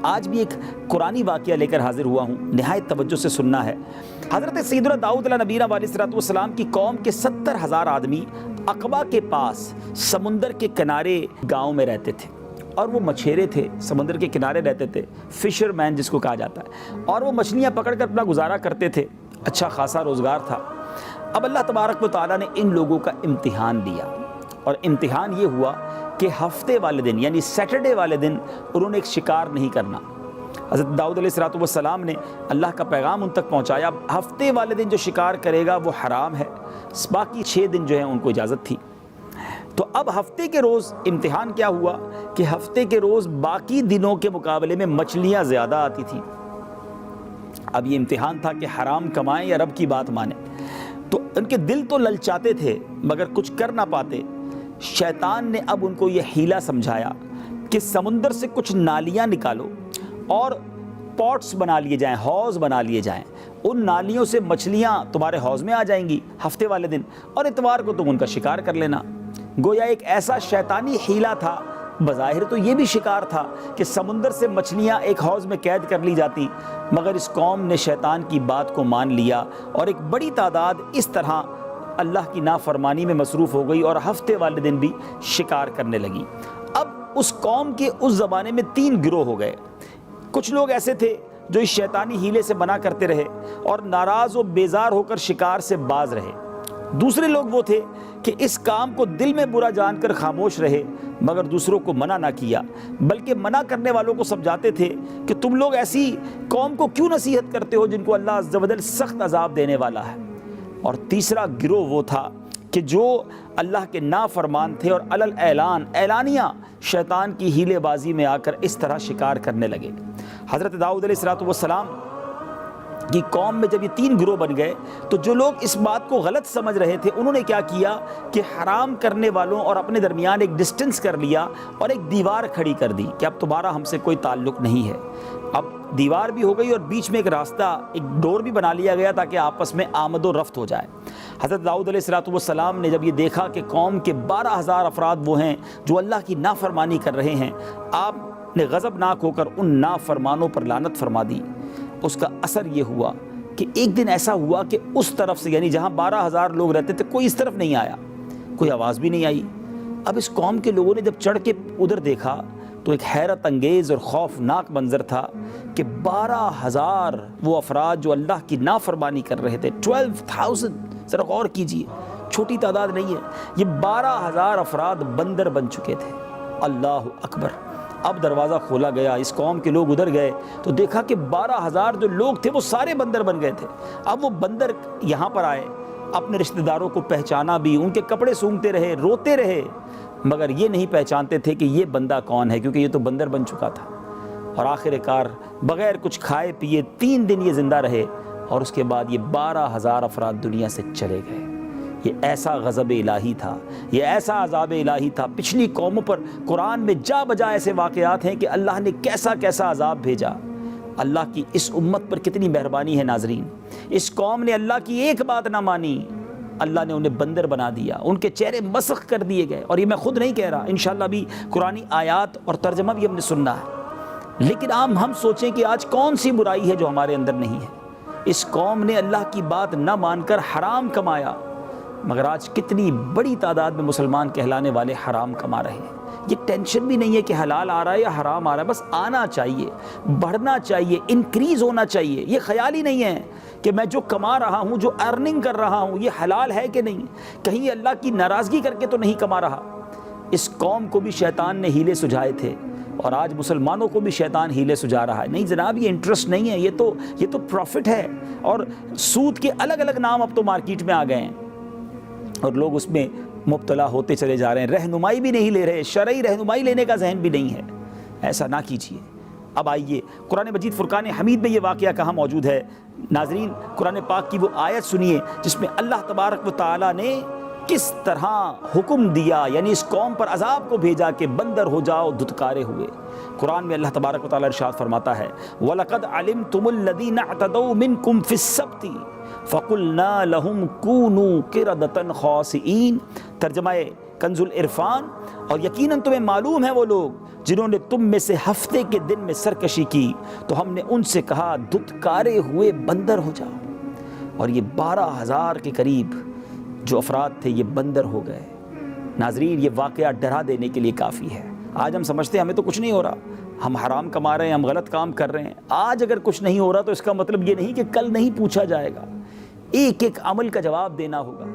آج بھی ایک قرآنی واقعہ لے کر حاضر ہوا ہوں، نہایت توجہ سے سننا ہے۔ حضرت سیدنا داؤد علیہ نبینا علیہ السلام کی قوم کے 70,000 آدمی عقبہ کے پاس سمندر کے کنارے گاؤں میں رہتے تھے، اور وہ مچھیرے تھے، سمندر کے کنارے رہتے تھے، فشر مین جس کو کہا جاتا ہے، اور وہ مچھلیاں پکڑ کر اپنا گزارا کرتے تھے، اچھا خاصا روزگار تھا۔ اب اللہ تبارک و تعالیٰ نے ان لوگوں کا امتحان لیا، اور امتحان یہ ہوا کہ ہفتے والے دن یعنی سیٹرڈے والے دن انہوں نے ایک شکار نہیں کرنا۔ حضرت داؤد علیہ السلام نے اللہ کا پیغام ان تک پہنچایا، ہفتے والے دن جو شکار کرے گا وہ حرام ہے، باقی 6 دن جو ہیں ان کو اجازت تھی۔ تو اب ہفتے کے روز امتحان کیا ہوا کہ ہفتے کے روز باقی دنوں کے مقابلے میں مچھلیاں زیادہ آتی تھیں۔ اب یہ امتحان تھا کہ حرام کمائیں یا رب کی بات مانیں۔ تو ان کے دل تو للچاتے تھے مگر کچھ کر نہ پاتے۔ شیطان نے اب ان کو یہ حیلہ سمجھایا کہ سمندر سے کچھ نالیاں نکالو اور پاٹس بنا لیے جائیں، حوض بنا لیے جائیں، ان نالیوں سے مچھلیاں تمہارے حوض میں آ جائیں گی ہفتے والے دن، اور اتوار کو تم ان کا شکار کر لینا۔ گویا ایک ایسا شیطانی حیلہ تھا، بظاہر تو یہ بھی شکار تھا کہ سمندر سے مچھلیاں ایک حوض میں قید کر لی جاتی، مگر اس قوم نے شیطان کی بات کو مان لیا، اور ایک بڑی تعداد اس طرح اللہ کی نافرمانی میں مصروف ہو گئی اور ہفتے والے دن بھی شکار کرنے لگی۔ اب اس قوم کے اس زمانے میں 3 گروہ ہو گئے۔ کچھ لوگ ایسے تھے جو اس شیطانی حیلے سے منع کرتے رہے اور ناراض و بیزار ہو کر شکار سے باز رہے۔ دوسرے لوگ وہ تھے کہ اس کام کو دل میں برا جان کر خاموش رہے مگر دوسروں کو منع نہ کیا، بلکہ منع کرنے والوں کو سمجھاتے تھے کہ تم لوگ ایسی قوم کو کیوں نصیحت کرتے ہو جن کو اللہ عز و جل سخت عذاب دینے والا ہے۔ اور تیسرا گروہ وہ تھا کہ جو اللہ کے نافرمان تھے اور اعلانیہ شیطان کی ہیلے بازی میں آ کر اس طرح شکار کرنے لگے۔ حضرت داؤد علیہ السلام کی قوم میں جب یہ 3 گروہ بن گئے تو جو لوگ اس بات کو غلط سمجھ رہے تھے انہوں نے کیا کیا کہ حرام کرنے والوں اور اپنے درمیان ایک ڈسٹنس کر لیا اور ایک دیوار کھڑی کر دی کہ اب تمہارا ہم سے کوئی تعلق نہیں ہے۔ اب دیوار بھی ہو گئی اور بیچ میں ایک راستہ، ایک ڈور بھی بنا لیا گیا تاکہ آپس میں آمد و رفت ہو جائے۔ حضرت داؤد علیہ السلام نے جب یہ دیکھا کہ قوم کے 12,000 افراد وہ ہیں جو اللہ کی نافرمانی کر رہے ہیں، آپ نے غضبناک ہو کر ان نافرمانوں پر لعنت فرما دی۔ اس کا اثر یہ ہوا کہ ایک دن ایسا ہوا کہ اس طرف سے یعنی جہاں 12,000 لوگ رہتے تھے کوئی اس طرف نہیں آیا، کوئی آواز بھی نہیں آئی۔ اب اس قوم کے لوگوں نے جب چڑھ کے ادھر دیکھا تو ایک حیرت انگیز اور خوفناک منظر تھا کہ 12,000 وہ افراد جو اللہ کی نافرمانی کر رہے تھے، 12,000، ذرا غور کیجئے، چھوٹی تعداد نہیں ہے، یہ 12,000 افراد بندر بن چکے تھے۔ اللہ اکبر۔ اب دروازہ کھولا گیا، اس قوم کے لوگ ادھر گئے تو دیکھا کہ 12,000 جو لوگ تھے وہ سارے بندر بن گئے تھے۔ اب وہ بندر یہاں پر آئے، اپنے رشتہ داروں کو پہچانا بھی، ان کے کپڑے سونگھتے رہے، روتے رہے، مگر یہ نہیں پہچانتے تھے کہ یہ بندہ کون ہے، کیونکہ یہ تو بندر بن چکا تھا۔ اور آخر کار بغیر کچھ کھائے پیے 3 دن یہ زندہ رہے، اور اس کے بعد یہ 12,000 افراد دنیا سے چلے گئے۔ یہ ایسا غضب الہی تھا، یہ ایسا عذاب الہی تھا۔ پچھلی قوموں پر قرآن میں جا بجا ایسے واقعات ہیں کہ اللہ نے کیسا کیسا عذاب بھیجا۔ اللہ کی اس امت پر کتنی مہربانی ہے ناظرین۔ اس قوم نے اللہ کی ایک بات نہ مانی، اللہ نے انہیں بندر بنا دیا، ان کے چہرے مسخ کر دیے گئے۔ اور یہ میں خود نہیں کہہ رہا، انشاءاللہ بھی قرآنی آیات اور ترجمہ بھی ہم نے سننا ہے۔ لیکن ہم سوچیں کہ آج کون سی برائی ہے جو ہمارے اندر نہیں ہے۔ اس قوم نے اللہ کی بات نہ مان کر حرام کمایا، مگر آج کتنی بڑی تعداد میں مسلمان کہلانے والے حرام کما رہے ہیں۔ یہ ٹینشن بھی نہیں ہے کہ حلال آ رہا ہے یا حرام آ رہا ہے، بس آنا چاہیے، بڑھنا چاہیے، انکریز ہونا چاہیے۔ یہ خیال ہی نہیں ہے کہ میں جو کما رہا ہوں، جو ارننگ کر رہا ہوں، یہ حلال ہے کہ نہیں، کہیں اللہ کی ناراضگی کر کے تو نہیں کما رہا۔ اس قوم کو بھی شیطان نے ہیلے سجھائے تھے، اور آج مسلمانوں کو بھی شیطان ہیلے سجھا رہا ہے۔ نہیں جناب، یہ انٹرسٹ نہیں ہے، یہ تو پروفٹ ہے، اور سود کے الگ الگ نام اب تو مارکیٹ میں آ گئے ہیں، اور لوگ اس میں مبتلا ہوتے چلے جا رہے ہیں۔ رہنمائی بھی نہیں لے رہے، شرعی رہنمائی لینے کا ذہن بھی نہیں ہے۔ ایسا نہ کیجیے۔ اب آئیے قرآن مجید فرقان حمید میں یہ واقعہ کہاں موجود ہے۔ ناظرین، قرآن پاک کی وہ آیت سنیے جس میں اللہ تبارک و تعالیٰ نے کس طرح حکم دیا، یعنی اس قوم پر عذاب کو بھیجا کہ بندر ہو جاؤ، دھتکارے ہوئے۔ قرآن میں اللہ تبارک و تعالیٰ ارشاد فرماتا ہے، وَلَقَدْ عَلِمْتُمُ الَّذِينَ اعْتَدَوْا مِنْكُمْ فِي السَّبْتِ فَقُلْنَا لَهُمْ كُونُوا قِرَدَةً خَاسِئِينَ، ترجمہ کنز العرفان۔ اور یقیناً تمہیں معلوم ہے وہ لوگ جنہوں نے تم میں سے ہفتے کے دن میں سرکشی کی تو ہم نے ان سے کہا دھتکارے ہوئے بندر ہو جاؤ، اور یہ 12,000 کے قریب جو افراد تھے یہ بندر ہو گئے۔ ناظرین، یہ واقعہ ڈرا دینے کے لیے کافی ہے۔ آج ہم سمجھتے ہیں ہمیں تو کچھ نہیں ہو رہا، ہم حرام کما رہے ہیں، ہم غلط کام کر رہے ہیں۔ آج اگر کچھ نہیں ہو رہا تو اس کا مطلب یہ نہیں کہ کل نہیں پوچھا جائے گا، ایک ایک عمل کا جواب دینا ہوگا۔